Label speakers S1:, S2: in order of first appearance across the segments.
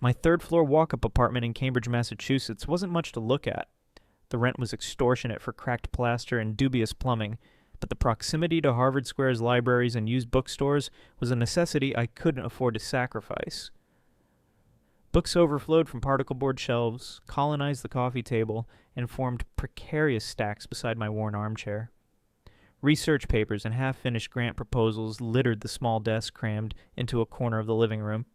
S1: My third-floor walk-up apartment in Cambridge, Massachusetts wasn't much to look at. The rent was extortionate for cracked plaster and dubious plumbing, but the proximity to Harvard Square's libraries and used bookstores was a necessity I couldn't afford to sacrifice. Books overflowed from particle board shelves, colonized the coffee table, and formed precarious stacks beside my worn armchair. Research papers and half-finished grant proposals littered the small desk crammed into a corner of the living room.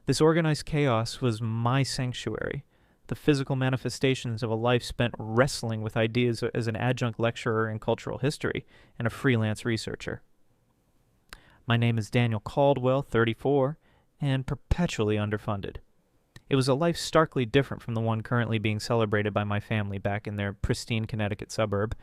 S1: This organized chaos was my sanctuary, the physical manifestations of a life spent wrestling with ideas as an adjunct lecturer in cultural history and a freelance researcher. My name is Daniel Caldwell, 34, and perpetually underfunded. It was a life starkly different from the one currently being celebrated by my family back in their pristine Connecticut suburb.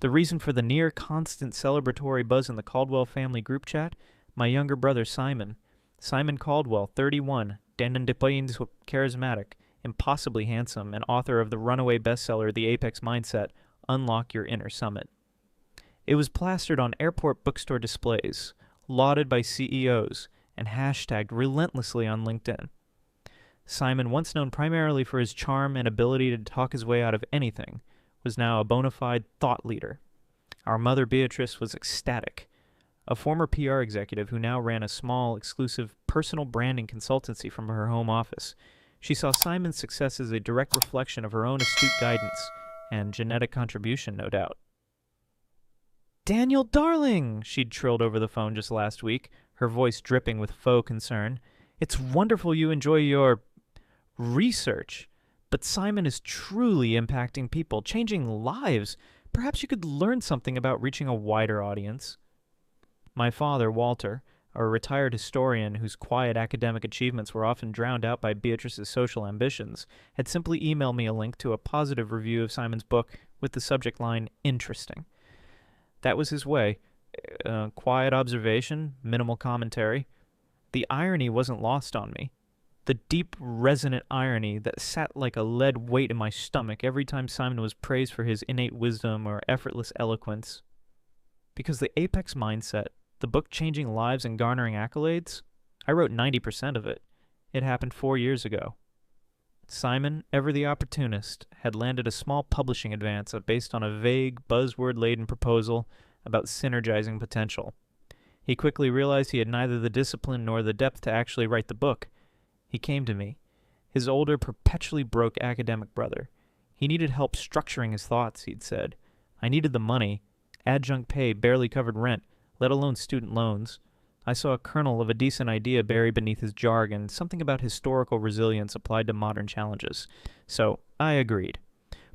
S1: The reason for the near-constant celebratory buzz in the Caldwell family group chat? My younger brother Simon. Simon Caldwell, 31, Dandendepoin's charismatic, impossibly handsome, and author of the runaway bestseller The Apex Mindset, Unlock Your Inner Summit. It was plastered on airport bookstore displays, lauded by CEOs, and hashtagged relentlessly on LinkedIn. Simon, once known primarily for his charm and ability to talk his way out of anything, was now a bona fide thought leader. Our mother Beatrice was ecstatic. A former PR executive who now ran a small, exclusive personal branding consultancy from her home office, she saw Simon's success as a direct reflection of her own astute guidance and genetic contribution, no doubt. "Daniel, darling," she'd trilled over the phone just last week, her voice dripping with faux concern. "It's wonderful you enjoy your research, but Simon is truly impacting people, changing lives. Perhaps you could learn something about reaching a wider audience." My father, Walter, a retired historian whose quiet academic achievements were often drowned out by Beatrice's social ambitions, had simply emailed me a link to a positive review of Simon's book with the subject line, "Interesting." That was his way. Quiet observation, minimal commentary. The irony wasn't lost on me. The deep, resonant irony that sat like a lead weight in my stomach every time Simon was praised for his innate wisdom or effortless eloquence. Because The Apex Mindset, the book changing lives and garnering accolades, I wrote 90% of it. It happened 4 years ago. Simon, ever the opportunist, had landed a small publishing advance based on a vague, buzzword-laden proposal about synergizing potential. He quickly realized he had neither the discipline nor the depth to actually write the book. He came to me, his older, perpetually broke academic brother. He needed help structuring his thoughts, he'd said. I needed the money. Adjunct pay barely covered rent, let alone student loans. I saw a kernel of a decent idea buried beneath his jargon, something about historical resilience applied to modern challenges. So I agreed.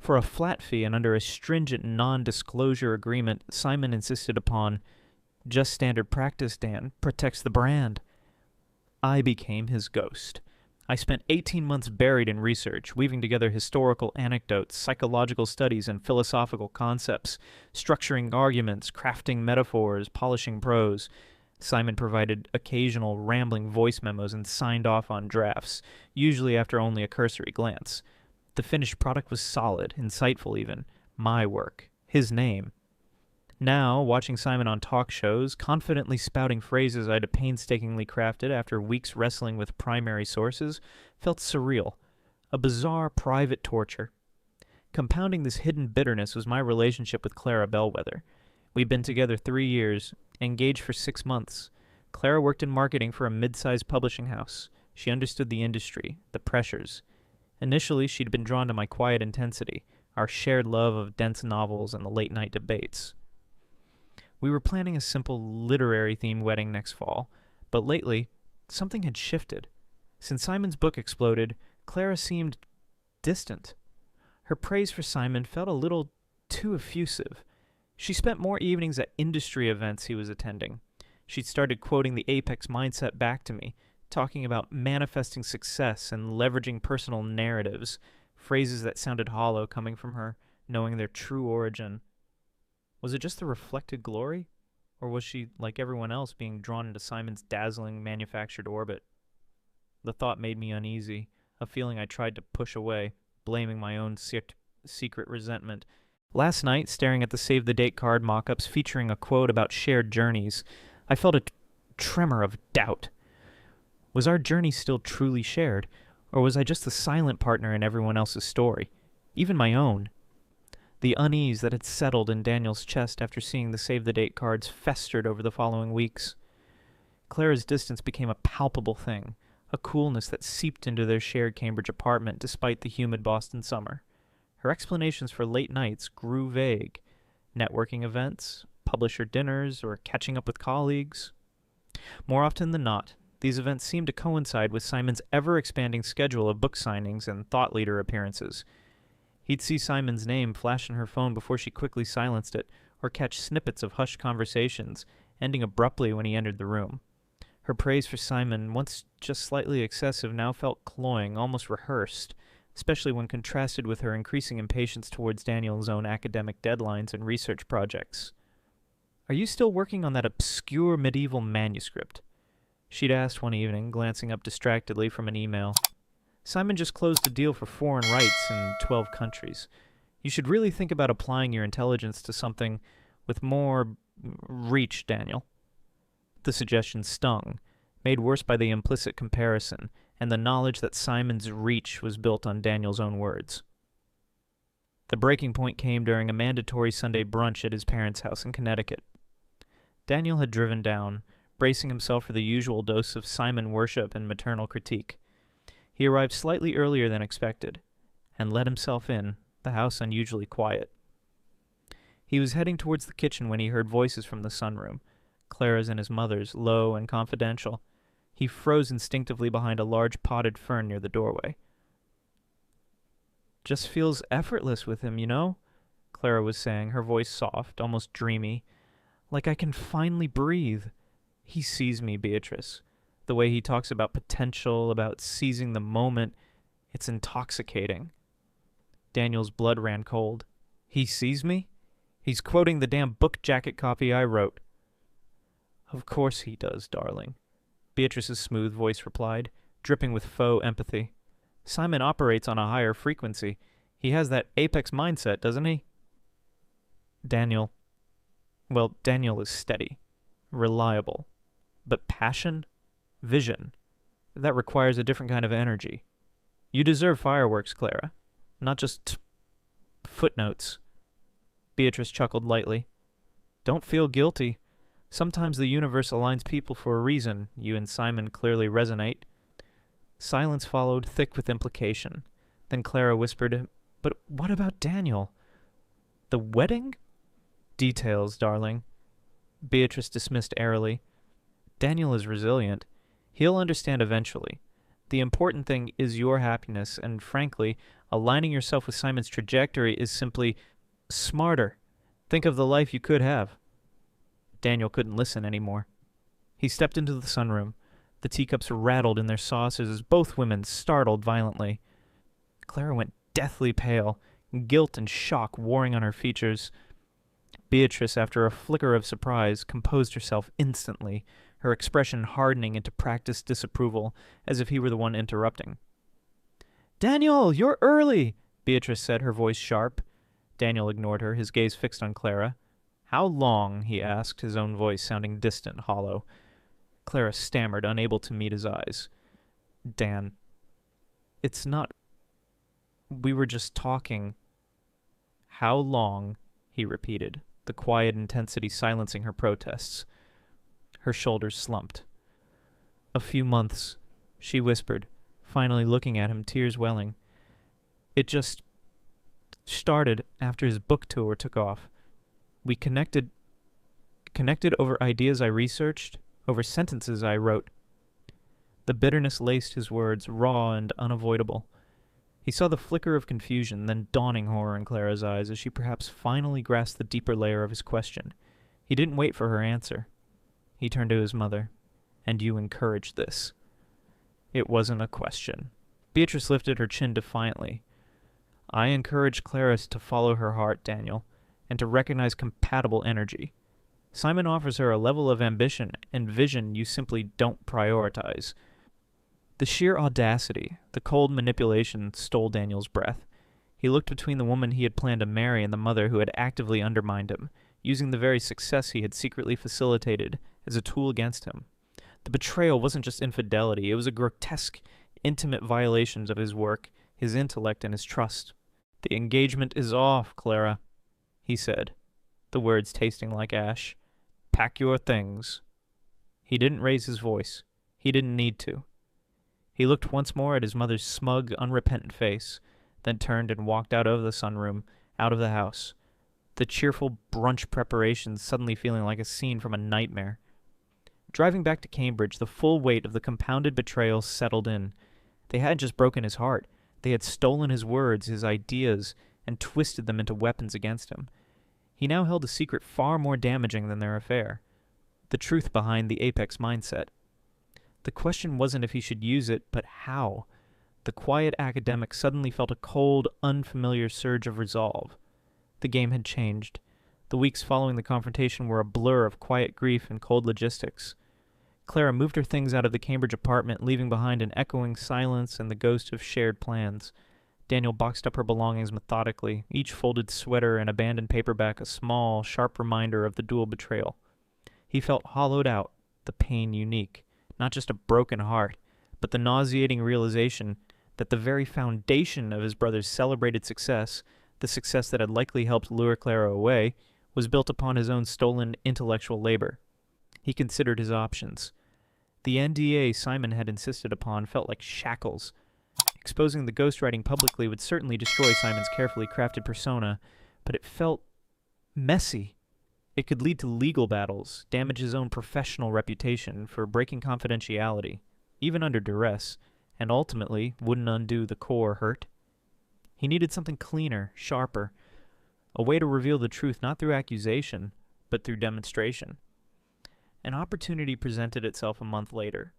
S1: For a flat fee and under a stringent non-disclosure agreement, Simon insisted upon, "Just standard practice, Dan, protects the brand." I became his ghost. I spent 18 months buried in research, weaving together historical anecdotes, psychological studies, and philosophical concepts, structuring arguments, crafting metaphors, polishing prose. Simon provided occasional rambling voice memos and signed off on drafts, usually after only a cursory glance. The finished product was solid, insightful even. My work. His name. Now, watching Simon on talk shows, confidently spouting phrases I'd painstakingly crafted after weeks wrestling with primary sources, felt surreal. A bizarre private torture. Compounding this hidden bitterness was my relationship with Clara Bellwether. We'd been together 3 years, engaged for 6 months. Clara worked in marketing for a mid-sized publishing house. She understood the industry, the pressures. Initially, she'd been drawn to my quiet intensity, our shared love of dense novels and the late-night debates. We were planning a simple literary-themed wedding next fall, but lately, something had shifted. Since Simon's book exploded, Clara seemed distant. Her praise for Simon felt a little too effusive. She spent more evenings at industry events he was attending. She'd started quoting the Apex Mindset back to me, talking about manifesting success and leveraging personal narratives, phrases that sounded hollow coming from her, knowing their true origin. Was it just the reflected glory? Or was she, like everyone else, being drawn into Simon's dazzling manufactured orbit? The thought made me uneasy, a feeling I tried to push away, blaming my own secret resentment. Last night, staring at the save-the-date card mock-ups featuring a quote about shared journeys, I felt a tremor of doubt. Was our journey still truly shared, or was I just the silent partner in everyone else's story, even my own? The unease that had settled in Daniel's chest after seeing the save-the-date cards festered over the following weeks. Clara's distance became a palpable thing, a coolness that seeped into their shared Cambridge apartment despite the humid Boston summer. Her explanations for late nights grew vague. Networking events, publisher dinners, or catching up with colleagues. More often than not, these events seemed to coincide with Simon's ever-expanding schedule of book signings and thought leader appearances. He'd see Simon's name flash in her phone before she quickly silenced it, or catch snippets of hushed conversations, ending abruptly when he entered the room. Her praise for Simon, once just slightly excessive, now felt cloying, almost rehearsed, especially when contrasted with her increasing impatience towards Daniel's own academic deadlines and research projects. "Are you still working on that obscure medieval manuscript?" she'd asked one evening, glancing up distractedly from an email. "Simon just closed a deal for foreign rights in 12 countries. You should really think about applying your intelligence to something with more reach, Daniel." The suggestion stung, made worse by the implicit comparison and the knowledge that Simon's reach was built on Daniel's own words. The breaking point came during a mandatory Sunday brunch at his parents' house in Connecticut. Daniel had driven down, bracing himself for the usual dose of Simon worship and maternal critique. He arrived slightly earlier than expected, and let himself in, the house unusually quiet. He was heading towards the kitchen when he heard voices from the sunroom, Clara's and his mother's, low and confidential. He froze instinctively behind a large potted fern near the doorway. "Just feels effortless with him, you know?" Clara was saying, her voice soft, almost dreamy. "Like I can finally breathe. He sees me, Beatrice. The way he talks about potential, about seizing the moment, it's intoxicating." Daniel's blood ran cold. "He sees me? He's quoting the damn book jacket copy I wrote." "Of course he does, darling," Beatrice's smooth voice replied, dripping with faux empathy. "Simon operates on a higher frequency. He has that apex mindset, doesn't he?" Daniel is steady, reliable. But passion? Vision? That requires a different kind of energy. You deserve fireworks, Clara. Not just footnotes. Beatrice chuckled lightly. "Don't feel guilty. Sometimes the universe aligns people for a reason. You and Simon clearly resonate." Silence followed, thick with implication. Then Clara whispered, "But what about Daniel?" "The wedding?" "Details, darling." Beatrice dismissed airily. "Daniel is resilient. He'll understand eventually. The important thing is your happiness, and frankly, aligning yourself with Simon's trajectory is simply smarter. Think of the life you could have." Daniel couldn't listen anymore. He stepped into the sunroom. The teacups rattled in their saucers as both women startled violently. Clara went deathly pale, guilt and shock warring on her features. Beatrice, after a flicker of surprise, composed herself instantly, her expression hardening into practiced disapproval, as if he were the one interrupting. "Daniel, you're early," Beatrice said, her voice sharp. Daniel ignored her, his gaze fixed on Clara. "How long?" he asked, his own voice sounding distant, hollow. Clara stammered, unable to meet his eyes. "Dan, it's not... We were just talking." "How long?" he repeated, the quiet intensity silencing her protests. Her shoulders slumped. "A few months," she whispered, finally looking at him, tears welling. "It just started after his book tour took off. We connected over ideas I researched, over sentences I wrote." The bitterness laced his words, raw and unavoidable. He saw the flicker of confusion, then dawning horror in Clara's eyes as she perhaps finally grasped the deeper layer of his question. He didn't wait for her answer. He turned to his mother. "And you encouraged this?" "It wasn't a question." Beatrice lifted her chin defiantly. "I encouraged Clara to follow her heart, Daniel, and to recognize compatible energy. Simon offers her a level of ambition and vision you simply don't prioritize." The sheer audacity, the cold manipulation stole Daniel's breath. He looked between the woman he had planned to marry and the mother who had actively undermined him, using the very success he had secretly facilitated as a tool against him. The betrayal wasn't just infidelity, it was a grotesque, intimate violation of his work, his intellect, and his trust. "The engagement is off, Clara," he said, the words tasting like ash. "Pack your things." He didn't raise his voice. He didn't need to. He looked once more at his mother's smug, unrepentant face, then turned and walked out of the sunroom, out of the house, the cheerful brunch preparations suddenly feeling like a scene from a nightmare. Driving back to Cambridge, the full weight of the compounded betrayal settled in. They hadn't just broken his heart. They had stolen his words, his ideas, and twisted them into weapons against him. He now held a secret far more damaging than their affair. The truth behind the apex mindset. The question wasn't if he should use it, but how. The quiet academic suddenly felt a cold, unfamiliar surge of resolve. The game had changed. The weeks following the confrontation were a blur of quiet grief and cold logistics. Clara moved her things out of the Cambridge apartment, leaving behind an echoing silence and the ghost of shared plans. Daniel boxed up her belongings methodically, each folded sweater and abandoned paperback a small, sharp reminder of the dual betrayal. He felt hollowed out, the pain unique, not just a broken heart, but the nauseating realization that the very foundation of his brother's celebrated success, the success that had likely helped lure Clara away, was built upon his own stolen intellectual labor. He considered his options. The NDA Simon had insisted upon felt like shackles. Exposing the ghostwriting publicly would certainly destroy Simon's carefully crafted persona, but it felt messy. It could lead to legal battles, damage his own professional reputation for breaking confidentiality, even under duress, and ultimately wouldn't undo the core hurt. He needed something cleaner, sharper, a way to reveal the truth not through accusation, but through demonstration. An opportunity presented itself a month later.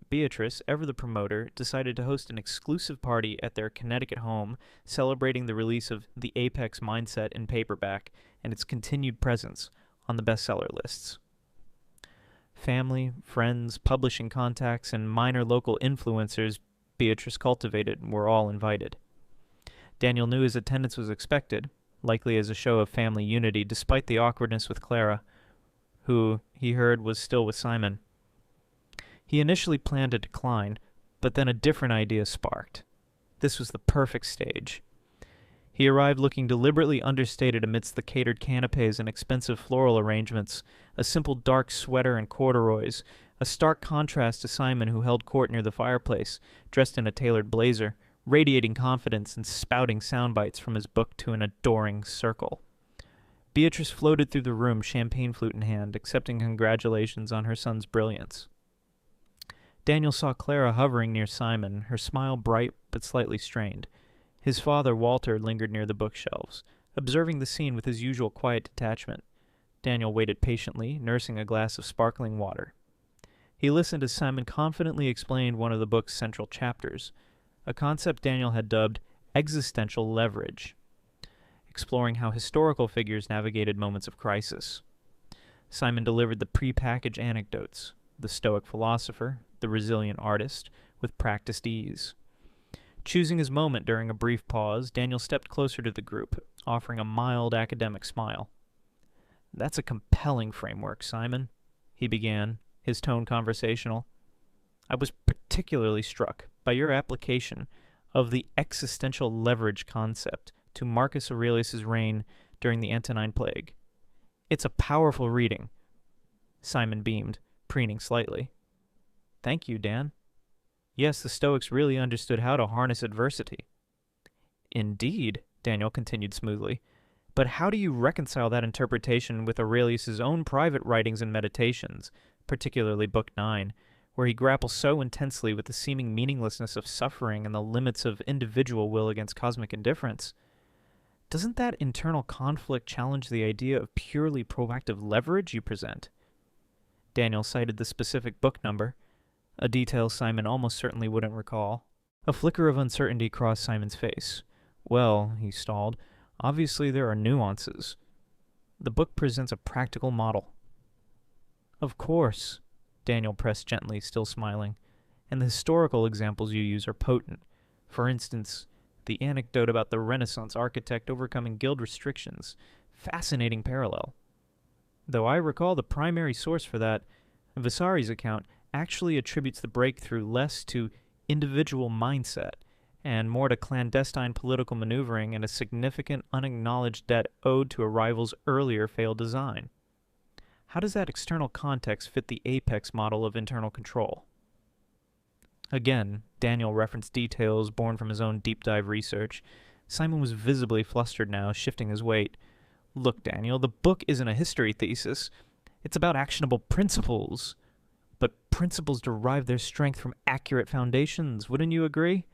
S1: Beatrice, ever the promoter, decided to host an exclusive party at their Connecticut home, celebrating the release of The Apex Mindset in paperback and its continued presence on the bestseller lists. Family, friends, publishing contacts, and minor local influencers Beatrice cultivated were all invited. Daniel knew his attendance was expected, likely as a show of family unity despite the awkwardness with Clara, who, he heard, was still with Simon. He initially planned to decline, but then a different idea sparked. This was the perfect stage. He arrived looking deliberately understated amidst the catered canapes and expensive floral arrangements, a simple dark sweater and corduroys, a stark contrast to Simon, who held court near the fireplace, dressed in a tailored blazer, radiating confidence and spouting sound bites from his book to an adoring circle. Beatrice floated through the room, champagne flute in hand, accepting congratulations on her son's brilliance. Daniel saw Clara hovering near Simon, her smile bright but slightly strained. His father, Walter, lingered near the bookshelves, observing the scene with his usual quiet detachment. Daniel waited patiently, nursing a glass of sparkling water. He listened as Simon confidently explained one of the book's central chapters, a concept Daniel had dubbed existential leverage, exploring how historical figures navigated moments of crisis. Simon delivered the pre-packaged anecdotes, the stoic philosopher, the resilient artist, with practiced ease. Choosing his moment during a brief pause, Daniel stepped closer to the group, offering a mild academic smile. "That's a compelling framework, Simon," he began, his tone conversational. "I was particularly struck by your application of the existential leverage concept to Marcus Aurelius's reign during the Antonine Plague. It's a powerful reading." Simon beamed, preening slightly. "Thank you, Dan. Yes, the Stoics really understood how to harness adversity." "Indeed," Daniel continued smoothly. "But how do you reconcile that interpretation with Aurelius's own private writings and meditations, particularly Book 9, where he grapples so intensely with the seeming meaninglessness of suffering and the limits of individual will against cosmic indifference? Doesn't that internal conflict challenge the idea of purely proactive leverage you present?" Daniel cited the specific book number, a detail Simon almost certainly wouldn't recall. A flicker of uncertainty crossed Simon's face. "Well," he stalled, "obviously there are nuances. The book presents a practical model." "Of course," Daniel pressed gently, still smiling, "and the historical examples you use are potent. For instance, the anecdote about the Renaissance architect overcoming guild restrictions. Fascinating parallel. Though I recall the primary source for that, Vasari's account, actually attributes the breakthrough less to individual mindset and more to clandestine political maneuvering and a significant unacknowledged debt owed to a rival's earlier failed design. How does that external context fit the apex model of internal control? Again, Daniel referenced details born from his own deep dive research. Simon was visibly flustered now, shifting his weight. Look, Daniel, the book isn't a history thesis. It's about actionable principles. But principles derive their strength from accurate foundations, wouldn't you agree?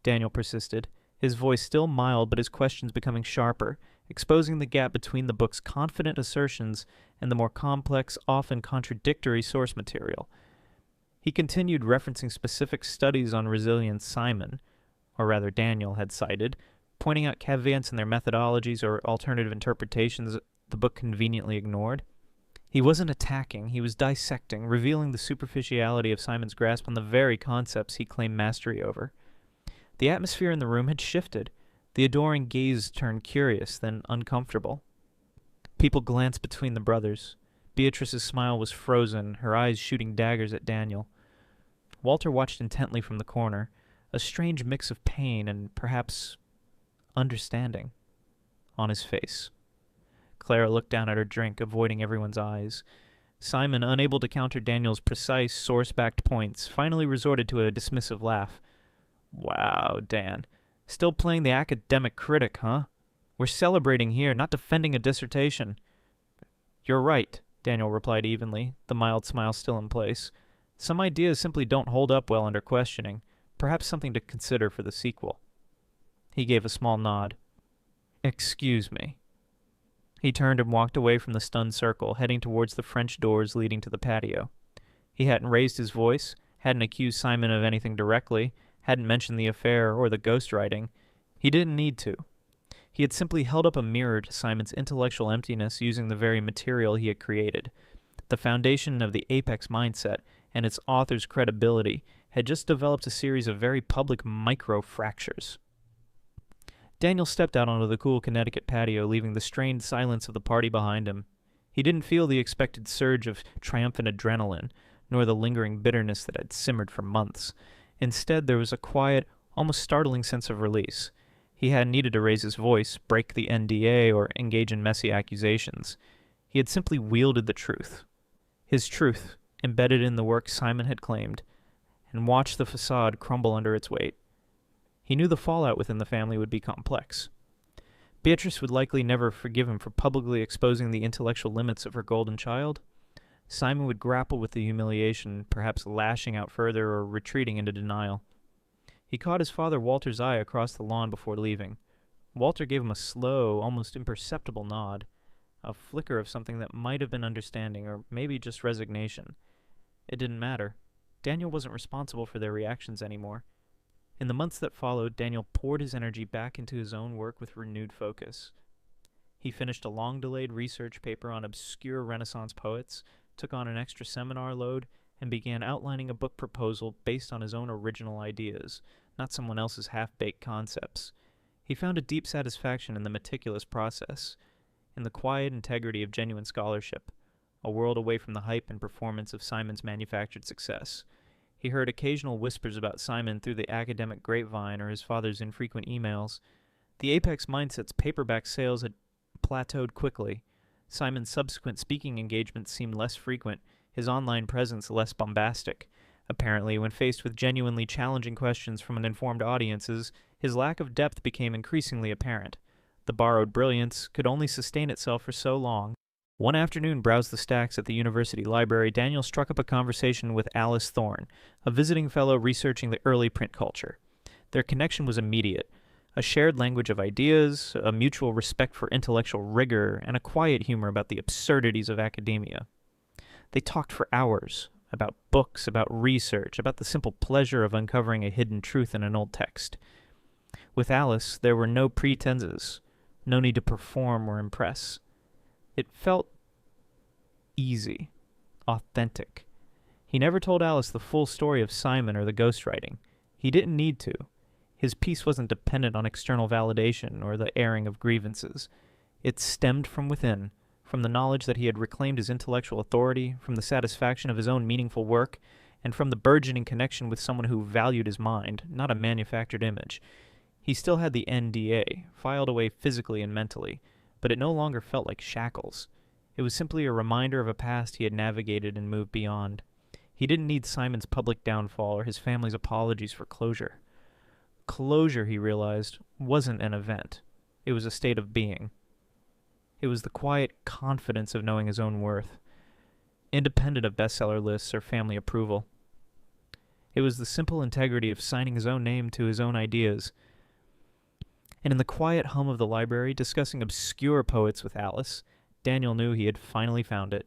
S1: Daniel persisted, his voice still mild but his questions becoming sharper, exposing the gap between the book's confident assertions and the more complex, often contradictory source material. He continued referencing specific studies on resilience Simon, or rather Daniel, had cited, pointing out caveats in their methodologies or alternative interpretations the book conveniently ignored. He wasn't attacking, he was dissecting, revealing the superficiality of Simon's grasp on the very concepts he claimed mastery over. The atmosphere in the room had shifted. The adoring gaze turned curious, then uncomfortable. People glanced between the brothers. Beatrice's smile was frozen, her eyes shooting daggers at Daniel. Walter watched intently from the corner, a strange mix of pain and, perhaps, understanding on his face. Clara looked down at her drink, avoiding everyone's eyes. Simon, unable to counter Daniel's precise, source-backed points, finally resorted to a dismissive laugh. Wow, Dan. Still playing the academic critic, huh? We're celebrating here, not defending a dissertation. You're right, Daniel replied evenly, the mild smile still in place. Some ideas simply don't hold up well under questioning. Perhaps something to consider for the sequel. He gave a small nod. Excuse me. He turned and walked away from the stunned circle, heading towards the French doors leading to the patio. He hadn't raised his voice, hadn't accused Simon of anything directly, hadn't mentioned the affair or the ghostwriting. He didn't need to. He had simply held up a mirror to Simon's intellectual emptiness using the very material he had created. The foundation of the apex mindset and its author's credibility had just developed a series of very public micro-fractures. Daniel stepped out onto the cool Connecticut patio, leaving the strained silence of the party behind him. He didn't feel the expected surge of triumphant adrenaline, nor the lingering bitterness that had simmered for months. Instead, there was a quiet, almost startling sense of release. He hadn't needed to raise his voice, break the NDA, or engage in messy accusations. He had simply wielded the truth. His truth, embedded in the work Simon had claimed, and watched the facade crumble under its weight. He knew the fallout within the family would be complex. Beatrice would likely never forgive him for publicly exposing the intellectual limits of her golden child. Simon would grapple with the humiliation, perhaps lashing out further or retreating into denial. He caught his father Walter's eye across the lawn before leaving. Walter gave him a slow, almost imperceptible nod, a flicker of something that might have been understanding or maybe just resignation. It didn't matter. Daniel wasn't responsible for their reactions anymore. In the months that followed, Daniel poured his energy back into his own work with renewed focus. He finished a long-delayed research paper on obscure Renaissance poets, took on an extra seminar load, and began outlining a book proposal based on his own original ideas, not someone else's half-baked concepts. He found a deep satisfaction in the meticulous process, in the quiet integrity of genuine scholarship, a world away from the hype and performance of Simon's manufactured success. He heard occasional whispers about Simon through the academic grapevine or his father's infrequent emails. The Apex Mindset's paperback sales had plateaued quickly. Simon's subsequent speaking engagements seemed less frequent, his online presence less bombastic. Apparently, when faced with genuinely challenging questions from informed audiences, his lack of depth became increasingly apparent. The borrowed brilliance could only sustain itself for so long. One afternoon, browsed the stacks at the university library, Daniel struck up a conversation with Alice Thorne, a visiting fellow researching the early print culture. Their connection was immediate. A shared language of ideas, a mutual respect for intellectual rigor, and a quiet humor about the absurdities of academia. They talked for hours, about books, about research, about the simple pleasure of uncovering a hidden truth in an old text. With Alice, there were no pretenses, no need to perform or impress. It felt easy, authentic. He never told Alice the full story of Simon or the ghostwriting. He didn't need to. His peace wasn't dependent on external validation or the airing of grievances. It stemmed from within, from the knowledge that he had reclaimed his intellectual authority, from the satisfaction of his own meaningful work, and from the burgeoning connection with someone who valued his mind, not a manufactured image. He still had the NDA, filed away physically and mentally, but it no longer felt like shackles. It was simply a reminder of a past he had navigated and moved beyond. He didn't need Simon's public downfall or his family's apologies for closure. Closure, he realized, wasn't an event. It was a state of being. It was the quiet confidence of knowing his own worth, independent of bestseller lists or family approval. It was the simple integrity of signing his own name to his own ideas. And in the quiet hum of the library, discussing obscure poets with Alice, Daniel knew he had finally found it.